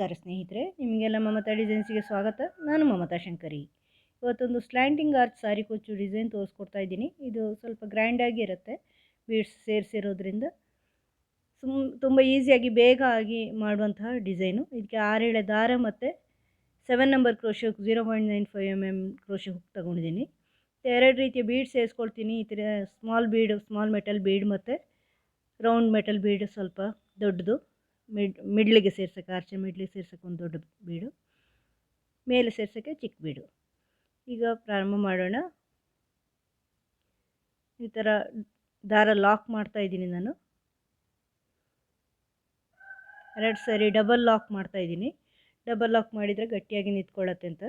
ನಮಸ್ಕಾರ ಸ್ನೇಹಿತರೆ, ನಿಮಗೆಲ್ಲ ಮಮತಾ ಡಿಸೈನ್ಸ್ಗೆ ಸ್ವಾಗತ. ನಾನು ಮಮತಾ ಶಂಕರಿ. ಇವತ್ತೊಂದು ಸ್ಲ್ಯಾಂಟಿಂಗ್ ಆರ್ಚ್ ಸಾರಿ ಕುಚ್ಚು ಡಿಸೈನ್ ತೋರಿಸ್ಕೊಡ್ತಾ ಇದ್ದೀನಿ. ಇದು ಸ್ವಲ್ಪ ಗ್ರ್ಯಾಂಡಾಗಿ ಇರುತ್ತೆ, ಬೀಡ್ಸ್ ಸೇರಿಸಿರೋದ್ರಿಂದ ತುಂಬ ಈಸಿಯಾಗಿ ಬೇಗ ಆಗಿ ಮಾಡುವಂತಹ ಡಿಸೈನು. ಇದಕ್ಕೆ 6 ಎಳೆ ದಾರ ಮತ್ತು 7 number crochet 0.95 mm crochet hook ತೊಗೊಂಡಿದ್ದೀನಿ. 2 ರೀತಿಯ ಬೀಡ್ ಸೇರಿಸ್ಕೊಳ್ತೀನಿ. ಈ ಥರ ಸ್ಮಾಲ್ ಮೆಟಲ್ ಬೀಡ್ ಮತ್ತು ರೌಂಡ್ ಮೆಟಲ್ ಬೀಡ್, ಸ್ವಲ್ಪ ದೊಡ್ಡದು ಮಿಡ್ಲಿಗೆ ಸೇರ್ಸೋಕ್ಕೆ, ಆರ್ಚಿನ ಮಿಡ್ಲಿಗೆ ಸೇರ್ಸೋಕ್ಕೆ ಒಂದು ದೊಡ್ಡ ಬೀಡು, ಮೇಲೆ ಸೇರ್ಸೋಕ್ಕೆ ಚಿಕ್ಕ ಬೀಡು. ಈಗ ಪ್ರಾರಂಭ ಮಾಡೋಣ. ಈ ಥರ ದಾರ ಲಾಕ್ ಮಾಡ್ತಾ ಇದ್ದೀನಿ ನಾನು. 2 ಸರಿ ಡಬಲ್ ಲಾಕ್ ಮಾಡ್ತಾ ಇದ್ದೀನಿ. ಡಬಲ್ ಲಾಕ್ ಮಾಡಿದರೆ ಗಟ್ಟಿಯಾಗಿ ನಿಂತ್ಕೊಳ್ಳುತ್ತೆ ಅಂತ.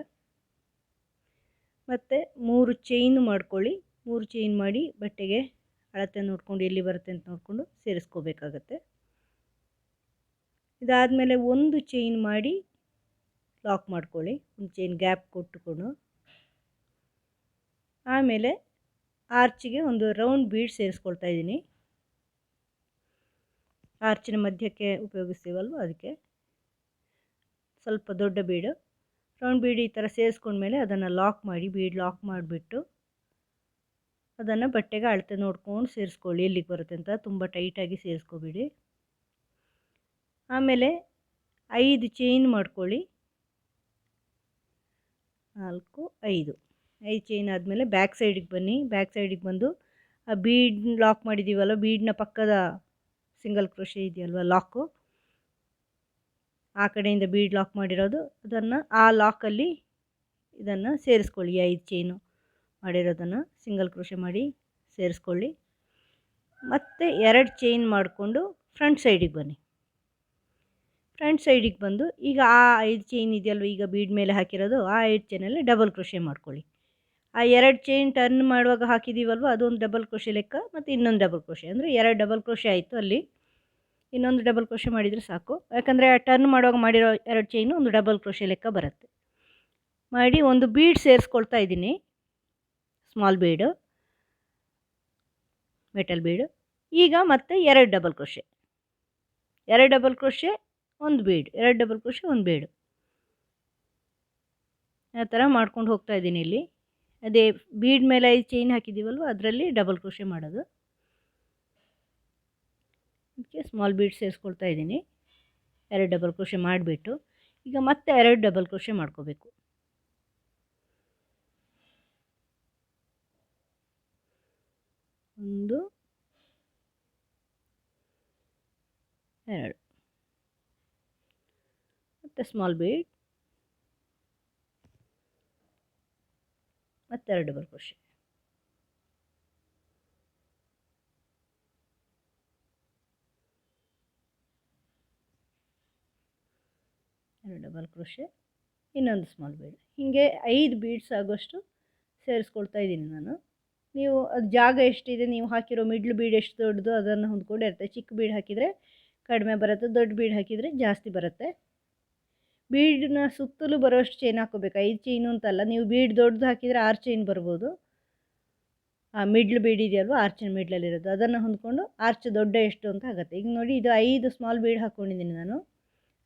ಮತ್ತು 3 ಚೈನ್ ಮಾಡ್ಕೊಳ್ಳಿ. 3 ಚೈನ್ ಮಾಡಿ ಬಟ್ಟೆಗೆ ಅಳತೆ ನೋಡ್ಕೊಂಡು ಎಲ್ಲಿ ಬರುತ್ತೆ ಅಂತ ನೋಡಿಕೊಂಡು ಸೇರಿಸ್ಕೋಬೇಕಾಗತ್ತೆ. ಇದಾದಮೇಲೆ 1 ಚೈನ್ ಮಾಡಿ ಲಾಕ್ ಮಾಡ್ಕೊಳ್ಳಿ, ಒಂದು ಚೈನ್ ಗ್ಯಾಪ್ ಕೊಟ್ಟುಕೊಂಡು. ಆಮೇಲೆ ಆರ್ಚಿಗೆ ಒಂದು ರೌಂಡ್ ಬೀಡ್ ಸೇರಿಸ್ಕೊಳ್ತಾ ಇದ್ದೀನಿ. ಆರ್ಚಿನ ಮಧ್ಯಕ್ಕೆ ಉಪಯೋಗಿಸ್ತೀವಲ್ವ, ಅದಕ್ಕೆ ಸ್ವಲ್ಪ ದೊಡ್ಡ ಬೀಡು. ರೌಂಡ್ ಬೀಡ್ ಈ ಥರ ಸೇರಿಸ್ಕೊಂಡ್ಮೇಲೆ ಅದನ್ನು ಲಾಕ್ ಮಾಡಿ, ಬೀಡ್ ಲಾಕ್ ಮಾಡಿಬಿಟ್ಟು ಅದನ್ನು ಬಟ್ಟೆಗೆ ಅಳತೆ ನೋಡ್ಕೊಂಡು ಸೇರಿಸ್ಕೊಳ್ಳಿ, ಎಲ್ಲಿಗೆ ಬರುತ್ತೆ ಅಂತ. ತುಂಬ ಟೈಟಾಗಿ ಸೇರಿಸ್ಕೊಬೇಡಿ. ಆಮೇಲೆ 5 ಚೈನ್ ಮಾಡ್ಕೊಳ್ಳಿ. 4, 5 ಚೈನ್ ಆದಮೇಲೆ ಬ್ಯಾಕ್ ಸೈಡಿಗೆ ಬನ್ನಿ. ಬ್ಯಾಕ್ ಸೈಡಿಗೆ ಬಂದು ಆ ಬೀಡ್ ಲಾಕ್ ಮಾಡಿದ್ದೀವಲ್ಲ, ಬೀಡ್ನ ಪಕ್ಕದ ಸಿಂಗಲ್ ಕ್ರೋಶೆ ಇದೆಯಲ್ವ ಲಾಕು, ಆ ಕಡೆಯಿಂದ ಬೀಡ್ ಲಾಕ್ ಮಾಡಿರೋದು, ಅದನ್ನು ಆ ಲಾಕಲ್ಲಿ ಇದನ್ನು ಸೇರಿಸ್ಕೊಳ್ಳಿ. 5 ಚೈನು ಮಾಡಿರೋದನ್ನು ಸಿಂಗಲ್ ಕ್ರೋಶೆ ಮಾಡಿ ಸೇರಿಸ್ಕೊಳ್ಳಿ. ಮತ್ತು 2 ಚೈನ್ ಮಾಡಿಕೊಂಡು ಫ್ರಂಟ್ ಸೈಡಿಗೆ ಬನ್ನಿ. ಫ್ರಂಟ್ ಸೈಡಿಗೆ ಬಂದು ಈಗ ಆ 5 ಚೈನ್ ಇದೆಯಲ್ವ, ಈಗ ಬೀಡ್ ಮೇಲೆ ಹಾಕಿರೋದು, ಆ 5 ಚೈನಲ್ಲಿ ಡಬಲ್ ಕ್ರೋಶೆ ಮಾಡ್ಕೊಳ್ಳಿ. ಆ 2 ಚೈನ್ ಟರ್ನ್ ಮಾಡುವಾಗ ಹಾಕಿದ್ದೀವಲ್ವ, ಅದೊಂದು ಡಬಲ್ ಕ್ರೋಶೆ ಲೆಕ್ಕ, ಮತ್ತು ಇನ್ನೊಂದು ಡಬಲ್ ಕ್ರೋಶೆ, ಅಂದರೆ 2 ಡಬಲ್ ಕ್ರೋಶೆ ಆಯಿತು. ಅಲ್ಲಿ ಇನ್ನೊಂದು ಡಬಲ್ ಕ್ರೋಶೆ ಮಾಡಿದರೆ ಸಾಕು, ಯಾಕಂದರೆ ಟರ್ನ್ ಮಾಡುವಾಗ ಮಾಡಿರೋ 2 ಚೈನು ಒಂದು ಡಬಲ್ ಕ್ರೋಶೆ ಲೆಕ್ಕ ಬರುತ್ತೆ. ಮಾಡಿ ಒಂದು ಬೀಡ್ ಸೇರಿಸ್ಕೊಳ್ತಾ ಇದ್ದೀನಿ, ಸ್ಮಾಲ್ ಬೀಡು, ಮೆಟಲ್ ಬೀಡು. ಈಗ ಮತ್ತೆ 2 ಡಬಲ್ ಕ್ರೋಶೆ, 2 ಡಬಲ್ ಕ್ರೋಶೆ, ಒಂದು ಬೀಡ್, 2 ಡಬಲ್ ಕ್ರೋಶೆ, ಒಂದು ಬೀಡು, ಆ ಥರ ಮಾಡ್ಕೊಂಡು ಹೋಗ್ತಾ ಇದ್ದೀನಿ. ಇಲ್ಲಿ ಅದೇ ಬೀಡ್ ಮೇಲೆ 5 ಚೈನ್ ಹಾಕಿದ್ದೀವಲ್ವ, ಅದರಲ್ಲಿ ಡಬಲ್ ಕ್ರೋಶೆ ಮಾಡೋದು. ಅದಕ್ಕೆ ಸ್ಮಾಲ್ ಬೀಡ್ ಸೇರಿಸ್ಕೊಳ್ತಾ ಇದ್ದೀನಿ. 2 ಡಬಲ್ ಕ್ರೋಶೆ ಮಾಡಿಬಿಟ್ಟು ಈಗ ಮತ್ತೆ 2 ಡಬಲ್ ಕ್ರೋಶೆ ಮಾಡ್ಕೋಬೇಕು. 1, 2 ಮತ್ತು ಸ್ಮಾಲ್ ಬೀಡ್ ಮತ್ತು 2 ಡಬಲ್ ಕ್ರೋಶೆ. ಡಬಲ್ ಕ್ರೋಶೆ, ಇನ್ನೊಂದು ಸ್ಮಾಲ್ ಬೀಡ್. ಹೀಗೆ 5 ಬೀಡ್ಸ್ ಆಗೋಷ್ಟು ಸೇರಿಸ್ಕೊಳ್ತಾ ಇದ್ದೀನಿ ನಾನು. ನೀವು ಅದು ಜಾಗ ಎಷ್ಟಿದೆ, ನೀವು ಹಾಕಿರೋ ಮಿಡ್ಲ್ ಬೀಡ್ ಎಷ್ಟು ದೊಡ್ಡದು ಅದನ್ನು ಹೊಂದ್ಕೊಂಡೇ ಇರುತ್ತೆ. ಚಿಕ್ಕ ಬೀಡ್ ಹಾಕಿದರೆ ಕಡಿಮೆ ಬರುತ್ತೆ, ದೊಡ್ಡ ಬೀಡ್ ಹಾಕಿದರೆ ಜಾಸ್ತಿ ಬರುತ್ತೆ. ಬೀಡನ್ನ ಸುತ್ತಲೂ ಬರೋಷ್ಟು ಚೈನ್ ಹಾಕ್ಕೋಬೇಕು. 5 ಚೈನು ಅಂತಲ್ಲ, ನೀವು ಬೀಡ್ ದೊಡ್ಡದು ಹಾಕಿದರೆ 6 ಚೈನ್ ಬರ್ಬೋದು. ಆ ಮಿಡ್ಲ್ ಬೀಡ್ ಇದೆಯಲ್ವ, ಆರ್ಚಿನ ಮಿಡ್ಲಲ್ಲಿರೋದು, ಅದನ್ನು ಹೊಂದ್ಕೊಂಡು ಆರ್ಚ್ ದೊಡ್ಡ ಎಷ್ಟು ಅಂತ ಆಗುತ್ತೆ. ಈಗ ನೋಡಿ, ಇದು 5 ಸ್ಮಾಲ್ ಬೀಡ್ ಹಾಕ್ಕೊಂಡಿದ್ದೀನಿ ನಾನು.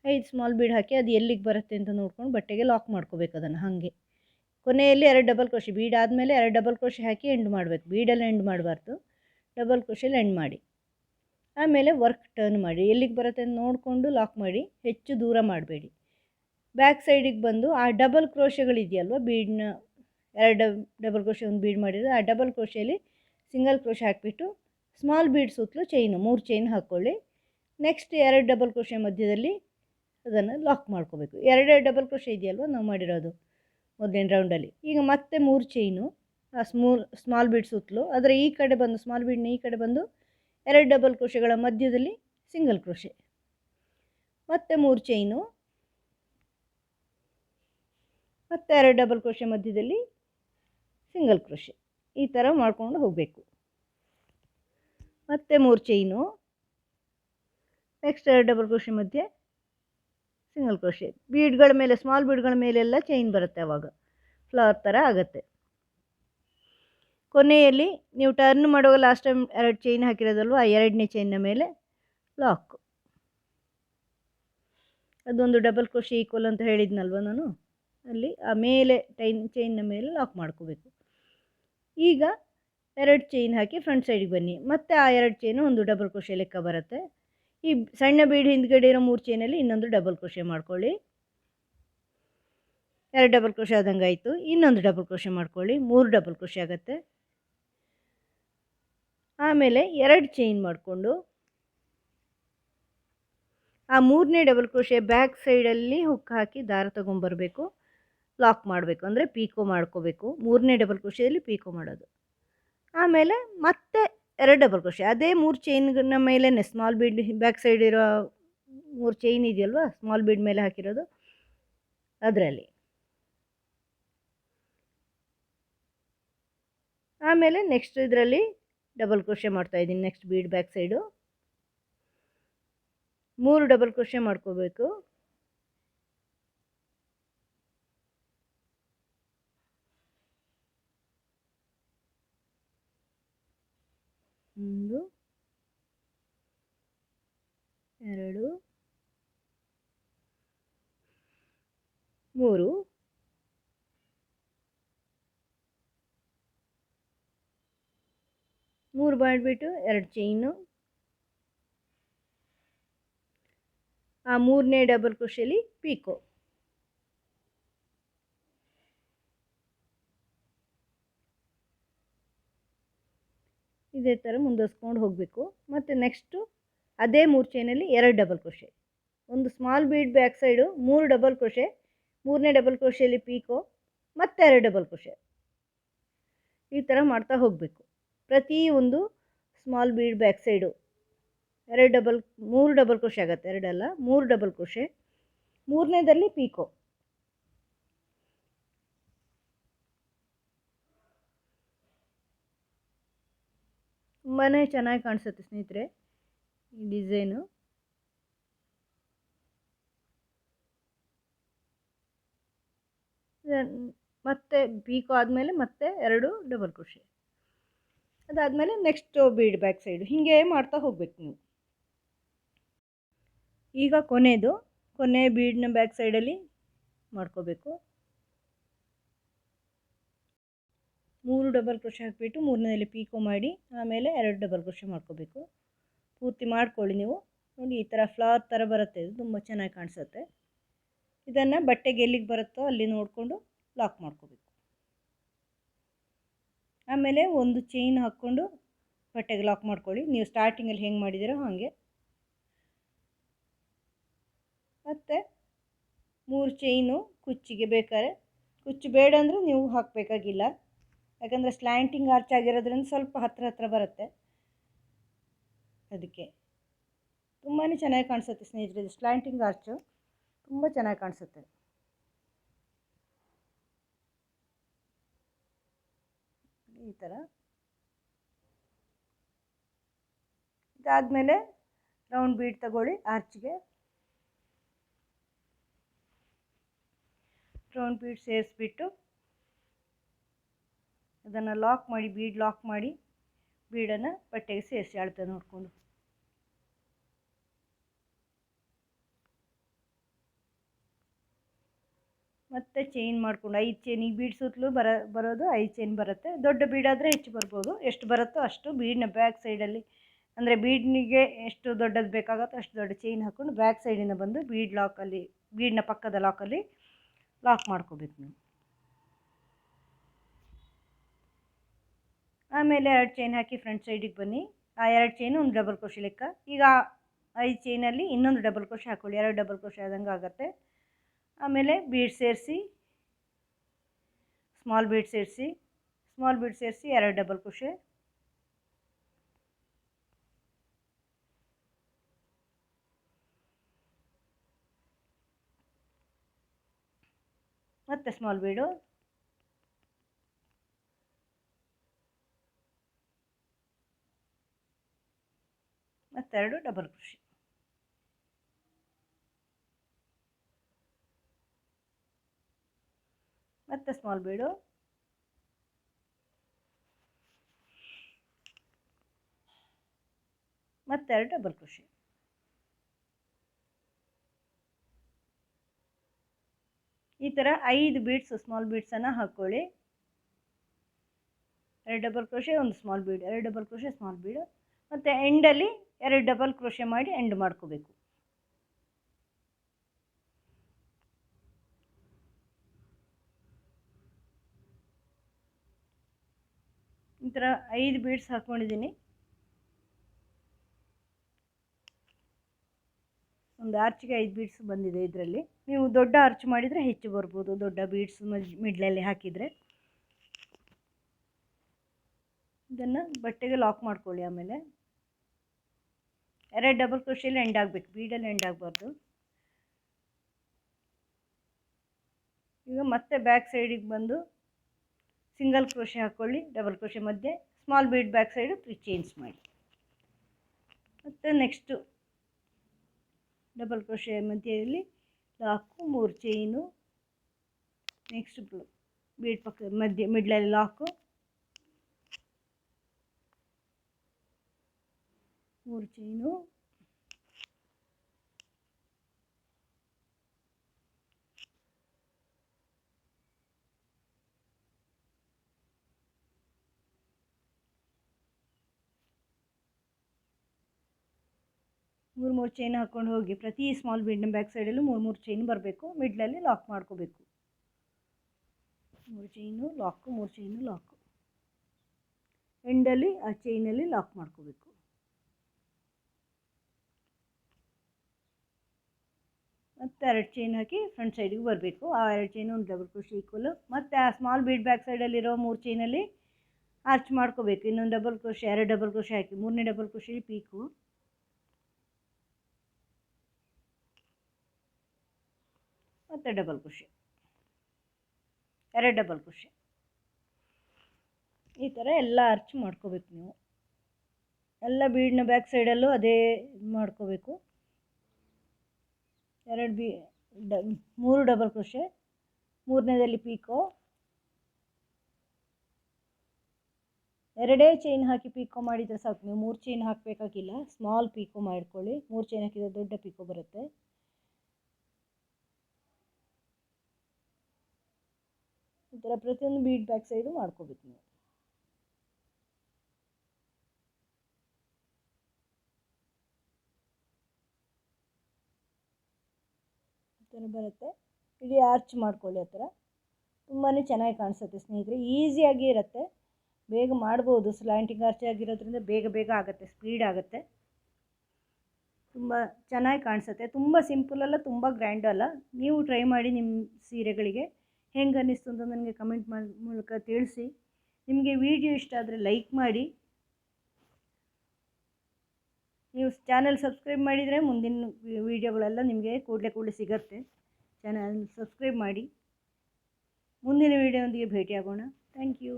5 ಸ್ಮಾಲ್ ಬೀಡ್ ಹಾಕಿ ಅದು ಎಲ್ಲಿಗೆ ಬರುತ್ತೆ ಅಂತ ನೋಡ್ಕೊಂಡು ಬಟ್ಟೆಗೆ ಲಾಕ್ ಮಾಡ್ಕೋಬೇಕು ಅದನ್ನು. ಹಾಗೆ ಕೊನೆಯಲ್ಲಿ 2 ಡಬಲ್ ಕ್ರೋಶೆ, ಬೀಡ್ ಆದಮೇಲೆ 2 ಡಬಲ್ ಕ್ರೋಶೆ ಹಾಕಿ ಎಂಡ್ ಮಾಡಬೇಕು. ಬೀಡಲ್ಲಿ ಎಂಡ್ ಮಾಡಬಾರ್ದು, ಡಬಲ್ ಕ್ರೋಶೆಲಿ ಎಂಡ್ ಮಾಡಿ. ಆಮೇಲೆ ವರ್ಕ್ ಟರ್ನ್ ಮಾಡಿ, ಎಲ್ಲಿಗೆ ಬರುತ್ತೆ ಅಂತ ನೋಡಿಕೊಂಡು ಲಾಕ್ ಮಾಡಿ, ಹೆಚ್ಚು ದೂರ ಮಾಡಬೇಡಿ. ಬ್ಯಾಕ್ ಸೈಡಿಗೆ ಬಂದು ಆ ಡಬಲ್ ಕ್ರೋಶೆಗಳಿದೆಯಲ್ವ, ಬೀಡ್ನ 2 ಡಬಲ್ ಕ್ರೋಶೆ ಒಂದು ಬೀಡ್ ಮಾಡಿರೋದು, ಆ ಡಬಲ್ ಕ್ರೋಶೆಯಲ್ಲಿ ಸಿಂಗಲ್ ಕ್ರೋಶೆ ಹಾಕಿಬಿಟ್ಟು ಸ್ಮಾಲ್ ಬೀಡ್ ಸುತ್ತಲೂ ಚೈನು 3 ಚೈನ್ ಹಾಕ್ಕೊಳ್ಳಿ. ನೆಕ್ಸ್ಟ್ 2 ಡಬಲ್ ಕ್ರೋಶೆ ಮಧ್ಯದಲ್ಲಿ ಅದನ್ನು ಲಾಕ್ ಮಾಡ್ಕೋಬೇಕು. 2 ಡಬಲ್ ಕ್ರೋಶೆ ಇದೆಯಲ್ವ ನಾವು ಮಾಡಿರೋದು ಮೊದಲಿನ ರೌಂಡಲ್ಲಿ. ಈಗ ಮತ್ತೆ 3 ಚೈನು ಆ ಸ್ಮಾಲ್ ಬೀಡ್ ಸುತ್ತಲೂ, ಅದರ ಈ ಕಡೆ ಬಂದು ಸ್ಮಾಲ್ ಬೀಡ್ನ ಈ ಕಡೆ ಬಂದು 2 ಡಬಲ್ ಕ್ರೋಶೆಗಳ ಮಧ್ಯದಲ್ಲಿ ಸಿಂಗಲ್ ಕ್ರೋಶೆ, ಮತ್ತೆ 3 ಚೈನು, ಮತ್ತು 2 ಡಬಲ್ ಕ್ರೋಶೆ ಮಧ್ಯದಲ್ಲಿ ಸಿಂಗಲ್ ಕ್ರೋಶೆ. ಈ ಥರ ಮಾಡ್ಕೊಂಡು ಹೋಗಬೇಕು. ಮತ್ತೆ 3 ಚೈನು, ನೆಕ್ಸ್ಟ್ 2 ಡಬಲ್ ಕ್ರೋಶೆ ಮಧ್ಯೆ ಸಿಂಗಲ್ ಕ್ರೋಶೆ. ಬೀಡ್ಗಳ ಮೇಲೆ, ಸ್ಮಾಲ್ ಬೀಡ್ಗಳ ಮೇಲೆಲ್ಲ ಚೈನ್ ಬರುತ್ತೆ, ಆವಾಗ ಫ್ಲವರ್ ಥರ ಆಗುತ್ತೆ. ಕೊನೆಯಲ್ಲಿ ನೀವು ಟರ್ನ್ ಮಾಡುವಾಗ ಲಾಸ್ಟ್ ಟೈಮ್ 2 ಚೈನ್ ಹಾಕಿರೋದಲ್ವ, ಆ 2ನೇ ಚೈನ್ನ ಮೇಲೆ ಲಾಕ್. ಅದೊಂದು ಡಬಲ್ ಕ್ರೋಶೆ ಈಕ್ವಲ್ ಅಂತ ಹೇಳಿದ್ನಲ್ವ ನಾನು, ಅಲ್ಲಿ ಆ ಮೇಲೆ ಚೈನ್ನ ಮೇಲೆ ಲಾಕ್ ಮಾಡ್ಕೋಬೇಕು. ಈಗ 2 ಚೈನ್ ಹಾಕಿ ಫ್ರಂಟ್ ಸೈಡಿಗೆ ಬನ್ನಿ. ಮತ್ತೆ ಆ 2 ಚೈನು ಒಂದು ಡಬಲ್ ಕ್ರೋಶೆ ಲೆಕ್ಕ ಬರುತ್ತೆ. ಈ ಸಣ್ಣ ಬೀಡ್ ಹಿಂದ್ಗಡೆ ಇರೋ 3 ಚೈನಲ್ಲಿ ಇನ್ನೊಂದು ಡಬಲ್ ಕ್ರೋಶೆ ಮಾಡ್ಕೊಳ್ಳಿ. 2 ಡಬಲ್ ಕ್ರೋಶೆ ಆದಂಗೆ ಆಯಿತು. ಇನ್ನೊಂದು ಡಬಲ್ ಕ್ರೋಶೆ ಮಾಡ್ಕೊಳ್ಳಿ, 3 ಡಬಲ್ ಕ್ರೋಶೆ ಆಗುತ್ತೆ. ಆಮೇಲೆ 2 ಚೈನ್ ಮಾಡಿಕೊಂಡು ಆ 3ನೇ ಡಬಲ್ ಕ್ರೋಶೆ ಬ್ಯಾಕ್ ಸೈಡಲ್ಲಿ ಹುಕ್ ಹಾಕಿ ದಾರ ತೊಗೊಂಬರಬೇಕು, ಲಾಕ್ ಮಾಡಬೇಕು, ಅಂದರೆ ಪೀಕೋ ಮಾಡ್ಕೋಬೇಕು. 3ನೇ ಡಬಲ್ ಕ್ರೋಶೆಯಲ್ಲಿ ಪೀಕೋ ಮಾಡೋದು. ಆಮೇಲೆ ಮತ್ತೆ 2 ಡಬಲ್ ಕ್ರೋಶೆ, ಅದೇ 3 ಚೈನ್ನ ಮೇಲೇ ಸ್ಮಾಲ್ ಬೀಡ್ ಬ್ಯಾಕ್ ಸೈಡ್ ಇರೋ 3 ಚೈನ್ ಇದೆಯಲ್ವ, ಸ್ಮಾಲ್ ಬೀಡ್ ಮೇಲೆ ಹಾಕಿರೋದು, ಅದರಲ್ಲಿ. ಆಮೇಲೆ ನೆಕ್ಸ್ಟ್ ಇದರಲ್ಲಿ ಡಬಲ್ ಕ್ರೋಶೆ ಮಾಡ್ತಾಯಿದ್ದೀನಿ. Next bead back side 3 double crochet ಮಾಡ್ಕೋಬೇಕು. ಒಂದು, 2, 3, 3 ಮಾಡಿಬಿಟ್ಟು 2 ಚೈನು, ಆ 3ನೇ ಡಬಲ್ ಕ್ರೋಶೆಲಿ ಪೀಕೋ. ಇದೇ ಥರ ಮುಂದುವರ್ಸ್ಕೊಂಡು ಹೋಗಬೇಕು. ಮತ್ತು ನೆಕ್ಸ್ಟು ಅದೇ 3 ಚೈನಲ್ಲಿ 2 ಡಬಲ್ ಕ್ರೋಶೆ, ಒಂದು small bead back side 3 double crochet, 3ನೇ ಡಬಲ್ ಕ್ರೋಶೆಯಲ್ಲಿ ಪೀಕೋ, ಮತ್ತೆ 2 ಡಬಲ್ ಕ್ರೋಶೆ. ಈ ಥರ ಮಾಡ್ತಾ ಹೋಗಬೇಕು. ಪ್ರತಿ ಒಂದು small bead back side 3 double crochet ಆಗುತ್ತೆ, 2 ಅಲ್ಲ 3 ಡಬಲ್ ಕ್ರೋಶೆ. 3ನೇದಲ್ಲಿ ಪೀಕೋ. ತುಂಬಾ ಚೆನ್ನಾಗಿ ಕಾಣಿಸುತ್ತೆ ಸ್ನೇಹಿತರೆ ಈ ಡಿಸೈನು. ಮತ್ತೆ ಪೀಕೋ ಆದಮೇಲೆ ಮತ್ತೆ 2 ಡಬಲ್ ಕ್ರೋಶೆ, ಅದಾದಮೇಲೆ ನೆಕ್ಸ್ಟ್ ಬೀಡ್ ಬ್ಯಾಕ್ ಸೈಡು, ಹೀಗೆ ಮಾಡ್ತಾ ಹೋಗ್ಬೇಕು ನೀವು. ಈಗ ಕೊನೆ ಬೀಡ್ನ ಬ್ಯಾಕ್ ಸೈಡಲ್ಲಿ ಮಾಡ್ಕೋಬೇಕು. 3 ಡಬಲ್ ಕ್ರೋಶೆ ಹಾಕಿಬಿಟ್ಟು 3ನೇದಲ್ಲಿ ಪೀಕೋ ಮಾಡಿ ಆಮೇಲೆ 2 ಡಬಲ್ ಕ್ರೋಶೆ ಮಾಡ್ಕೋಬೇಕು. ಪೂರ್ತಿ ಮಾಡ್ಕೊಳ್ಳಿ ನೀವು. ನೋಡಿ ಈ ಥರ ಫ್ಲವರ್ ಥರ ಬರುತ್ತೆ, ಇದು ತುಂಬ ಚೆನ್ನಾಗಿ ಕಾಣಿಸುತ್ತೆ. ಇದನ್ನು ಬಟ್ಟೆಗೆ ಎಲ್ಲಿಗೆ ಬರುತ್ತೋ ಅಲ್ಲಿ ನೋಡಿಕೊಂಡು ಲಾಕ್ ಮಾಡ್ಕೋಬೇಕು. ಆಮೇಲೆ ಒಂದು ಚೈನ್ ಹಾಕ್ಕೊಂಡು ಬಟ್ಟೆಗೆ ಲಾಕ್ ಮಾಡ್ಕೊಳ್ಳಿ, ನೀವು ಸ್ಟಾರ್ಟಿಂಗಲ್ಲಿ ಹೆಂಗೆ ಮಾಡಿದ್ದೀರೋ ಹಾಗೆ. ಮತ್ತು 3 ಚೈನು ಕುಚ್ಚಿಗೆ ಬೇಕಾದ್ರೆ, ಕುಚ್ಚು ಬೇಡ ಅಂದರೆ ನೀವು ಹಾಕಬೇಕಾಗಿಲ್ಲ, ಯಾಕಂದರೆ ಸ್ಲ್ಯಾಂಟಿಂಗ್ ಆರ್ಚ್ ಆಗಿರೋದ್ರಿಂದ ಸ್ವಲ್ಪ ಹತ್ತಿರ ಬರುತ್ತೆ. ಅದಕ್ಕೆ ತುಂಬಾ ಚೆನ್ನಾಗಿ ಕಾಣಿಸುತ್ತೆ ಸ್ನೇಹಿತರೆ, ಇದು ಸ್ಲ್ಯಾಂಟಿಂಗ್ ಆರ್ಚು ತುಂಬ ಚೆನ್ನಾಗಿ ಕಾಣಿಸುತ್ತೆ. ಈ ಥರ ಇದಾದಮೇಲೆ ರೌಂಡ್ ಬೀಡ್ ತಗೊಳ್ಳಿ. ಆರ್ಚ್ಗೆ ರೌಂಡ್ ಬೀಡ್ ಸೇರಿಸ್ಬಿಟ್ಟು ಅದನ್ನು ಲಾಕ್ ಮಾಡಿ, ಬೀಡ್ ಲಾಕ್ ಮಾಡಿ ಬೀಡನ್ನು ಬಟ್ಟೆಗೆ ಸೇರಿಸಿ ಅಳತೆ ನೋಡಿಕೊಂಡು. ಮತ್ತೆ ಚೈನ್ ಮಾಡಿಕೊಂಡು 5 ಚೈನ್, ಈ ಬೀಡ್ ಸುತ್ತಲೂ ಬರೋದು 5 ಚೈನ್ ಬರುತ್ತೆ. ದೊಡ್ಡ ಬೀಡಾದರೆ ಹೆಚ್ಚು ಬರ್ಬೋದು, ಎಷ್ಟು ಬರುತ್ತೋ ಅಷ್ಟು ಬೀಡ್ನ ಬ್ಯಾಕ್ ಸೈಡಲ್ಲಿ, ಅಂದರೆ ಬೀಡ್ನಿಗೆ ಎಷ್ಟು ದೊಡ್ಡದು ಬೇಕಾಗುತ್ತೋ ಅಷ್ಟು ದೊಡ್ಡ ಚೈನ್ ಹಾಕ್ಕೊಂಡು ಬ್ಯಾಕ್ ಸೈಡಿಂದ ಬಂದು ಬೀಡ್ನ ಪಕ್ಕದ ಲಾಕಲ್ಲಿ ಲಾಕ್ ಮಾಡ್ಕೋಬೇಕು ನೀವು. ಆಮೇಲೆ 2 ಚೈನ್ ಹಾಕಿ ಫ್ರಂಟ್ ಸೈಡಿಗೆ ಬನ್ನಿ. ಆ 2 ಚೈನು ಒಂದು ಡಬಲ್ ಕ್ರೋಶೆ ಲೆಕ್ಕ. ಈಗ 5 ಚೈನಲ್ಲಿ ಇನ್ನೊಂದು ಡಬಲ್ ಕ್ರೋಶೆ ಹಾಕ್ಕೊಳ್ಳಿ, 2 ಡಬಲ್ ಕ್ರೋಶೆ ಆದಂಗೆ ಆಗುತ್ತೆ. ಆಮೇಲೆ ಬೀಡ್ ಸೇರಿಸಿ, ಸ್ಮಾಲ್ ಬೀಡ್ ಸೇರಿಸಿ 2 ಡಬಲ್ ಕ್ರೋಶೆ, ಮತ್ತೆ ಸ್ಮಾಲ್ ಬೀಡು, ಮತ್ತೆ 2 ಡಬಲ್ ಕ್ರೋಶೆ. ಮತ್ತೆ ಸ್ಮಾಲ್ ಬೀಡು, ಮತ್ತೆ 2 ಡಬಲ್ ಕ್ರೋಶೆ. ಥರ 5 ಬೀಡ್ಸ್ ಸ್ಮಾಲ್ ಬೀಡ್ಸನ್ನು ಹಾಕ್ಕೊಳ್ಳಿ. 2 double crochet, 1 small bead, 2 double crochet, small bead, ಮತ್ತು ಎಂಡಲ್ಲಿ 2 ಡಬಲ್ ಕ್ರೋಶೆ ಮಾಡಿ ಎಂಡ್ ಮಾಡ್ಕೋಬೇಕು. ಈ ಥರ 5 ಬೀಡ್ಸ್ ಹಾಕ್ಕೊಂಡಿದ್ದೀನಿ. ಒಂದು ಆರ್ಚಿಗೆ 5 ಬೀಡ್ಸ್ ಬಂದಿದೆ. ಇದರಲ್ಲಿ ನೀವು ದೊಡ್ಡ ಆರ್ಚ್ ಮಾಡಿದರೆ ಹೆಚ್ಚು ಬರ್ಬೋದು, ದೊಡ್ಡ ಬೀಡ್ಸ್ ಮಿಡ್ಲಲ್ಲಿ ಹಾಕಿದರೆ. ಇದನ್ನು ಬಟ್ಟೆಗೆ ಲಾಕ್ ಮಾಡ್ಕೊಳ್ಳಿ. ಆಮೇಲೆ 2 ಡಬಲ್ ಕ್ರೋಶೆಯಲ್ಲಿ ಎಂಡ್ ಆಗಬೇಕು, ಬೀಡಲ್ಲಿ ಎಂಡ್ ಆಗಬಾರ್ದು. ಈಗ ಮತ್ತೆ ಬ್ಯಾಕ್ ಸೈಡಿಗೆ ಬಂದು ಸಿಂಗಲ್ ಕ್ರೋಶೆ ಹಾಕ್ಕೊಳ್ಳಿ, ಡಬಲ್ ಕ್ರೋಶೆ ಮಧ್ಯೆ, small bead back side 3 chains ಮಾಡಿ. ಮತ್ತು ನೆಕ್ಸ್ಟು ಡಬಲ್ ಕ್ರೋಶೆ ಮಧ್ಯೆಯಲ್ಲಿ ಲಾಕು, 3 ಚೈನು, ನೆಕ್ಸ್ಟ್ ಬೀಡ್ ಪಕ್ಕ ಮಧ್ಯೆ ಮಿಡ್ಲಲ್ಲಿ ಲಾಕು, 3 ಚೈನು, ಮೂರು ಚೈನ್ ಹಾಕ್ಕೊಂಡು ಹೋಗಿ. ಪ್ರತಿ ಸ್ಮಾಲ್ ಬೀಡ್ನ ಬ್ಯಾಕ್ ಸೈಡಲ್ಲೂ 3 ಚೈನ್ ಬರಬೇಕು. ಮಿಡ್ಲಲ್ಲಿ ಲಾಕ್ ಮಾಡ್ಕೋಬೇಕು. 3 ಚೈನು ಲಾಕು, 3 ಚೈನು ಲಾಕು, ಎಂಡಲ್ಲಿ ಆ ಚೈನಲ್ಲಿ ಲಾಕ್ ಮಾಡ್ಕೋಬೇಕು. ಮತ್ತು 2 ಚೈನ್ ಹಾಕಿ ಫ್ರಂಟ್ ಸೈಡಿಗೆ ಬರಬೇಕು. ಆ 2 ಚೈನು ಒಂದು ಡಬಲ್ ಕ್ರೋಶೆ ಈಕ್ವಲು. ಮತ್ತು ಆ ಸ್ಮಾಲ್ ಬೀಡ್ ಬ್ಯಾಕ್ ಸೈಡಲ್ಲಿರೋ 3 ಚೈನಲ್ಲಿ ಆರ್ಚ್ ಮಾಡ್ಕೋಬೇಕು. ಇನ್ನೊಂದು ಡಬಲ್ ಕ್ರೋಶೆ, 2 ಡಬಲ್ ಕ್ರೋಶೆ ಹಾಕಿ, 3ನೇ ಡಬಲ್ ಕ್ರೋಶೆಲಿ ಪೀಕು, ಮತ್ತು ಡಬಲ್ ಕ್ರೋಶೆ, 2 ಡಬಲ್ ಕ್ರೋಶೆ. ಈ ಥರ ಎಲ್ಲ ಆರ್ಚ್ ಮಾಡ್ಕೋಬೇಕು ನೀವು. ಎಲ್ಲ ಬೀಡ್ನ ಬ್ಯಾಕ್ ಸೈಡಲ್ಲೂ ಅದೇ ಮಾಡ್ಕೋಬೇಕು. 3 ಡಬಲ್ ಕ್ರೋಶೆ, 3ನೇದಲ್ಲಿ ಪೀಕೋ, 2 ಚೈನ್ ಹಾಕಿ ಪೀಕೋ ಮಾಡಿದರೆ ಸಾಕು. ನೀವು 3 ಚೈನ್ ಹಾಕಬೇಕಾಗಿಲ್ಲ, ಸ್ಮಾಲ್ ಪೀಕೋ ಮಾಡ್ಕೊಳ್ಳಿ. 3 ಚೈನ್ ಹಾಕಿದರೆ ದೊಡ್ಡ ಪೀಕೋ ಬರುತ್ತೆ. ಈ ಥರ ಪ್ರತಿಯೊಂದು ಬೀಡ್ ಬ್ಯಾಕ್ ಸೈಡು ಮಾಡ್ಕೋಬೇಕು ನೀವು. ಈ ಥರ ಬರುತ್ತೆ. ಇಡೀ ಆರ್ಚ್ ಮಾಡ್ಕೊಳ್ಳಿ. ಆ ಥರ ತುಂಬಾ ಚೆನ್ನಾಗಿ ಕಾಣಿಸುತ್ತೆ ಸ್ನೇಹಿತರೆ. ಈಸಿಯಾಗಿ ಇರುತ್ತೆ, ಬೇಗ ಮಾಡ್ಬೋದು. ಸ್ಲ್ಯಾಂಟಿಂಗ್ ಆರ್ಚ್ ಆಗಿರೋದ್ರಿಂದ ಬೇಗ ಆಗುತ್ತೆ, ಸ್ಪೀಡ್ ಆಗುತ್ತೆ, ತುಂಬ ಚೆನ್ನಾಗಿ ಕಾಣಿಸುತ್ತೆ. ತುಂಬ ಸಿಂಪಲಲ್ಲ, ತುಂಬ ಗ್ರ್ಯಾಂಡು ಅಲ್ಲ. ನೀವು ಟ್ರೈ ಮಾಡಿ ನಿಮ್ಮ ಸೀರೆಗಳಿಗೆ. ಹೆಂಗೆ ಅನ್ನಿಸ್ತು ಅಂತ ನನಗೆ ಕಮೆಂಟ್ ಮೂಲಕ ತಿಳಿಸಿ. ನಿಮಗೆ ವಿಡಿಯೋ ಇಷ್ಟ ಆದರೆ ಲೈಕ್ ಮಾಡಿ. ನೀವು ಚಾನಲ್ ಸಬ್ಸ್ಕ್ರೈಬ್ ಮಾಡಿದರೆ ಮುಂದಿನ ವೀಡಿಯೋಗಳೆಲ್ಲ ನಿಮಗೆ ಕೂಡಲೇ ಸಿಗುತ್ತೆ. ಚಾನಲ್ ಸಬ್ಸ್ಕ್ರೈಬ್ ಮಾಡಿ. ಮುಂದಿನ ವೀಡಿಯೋದೊಂದಿಗೆ ಭೇಟಿಯಾಗೋಣ. Thank you.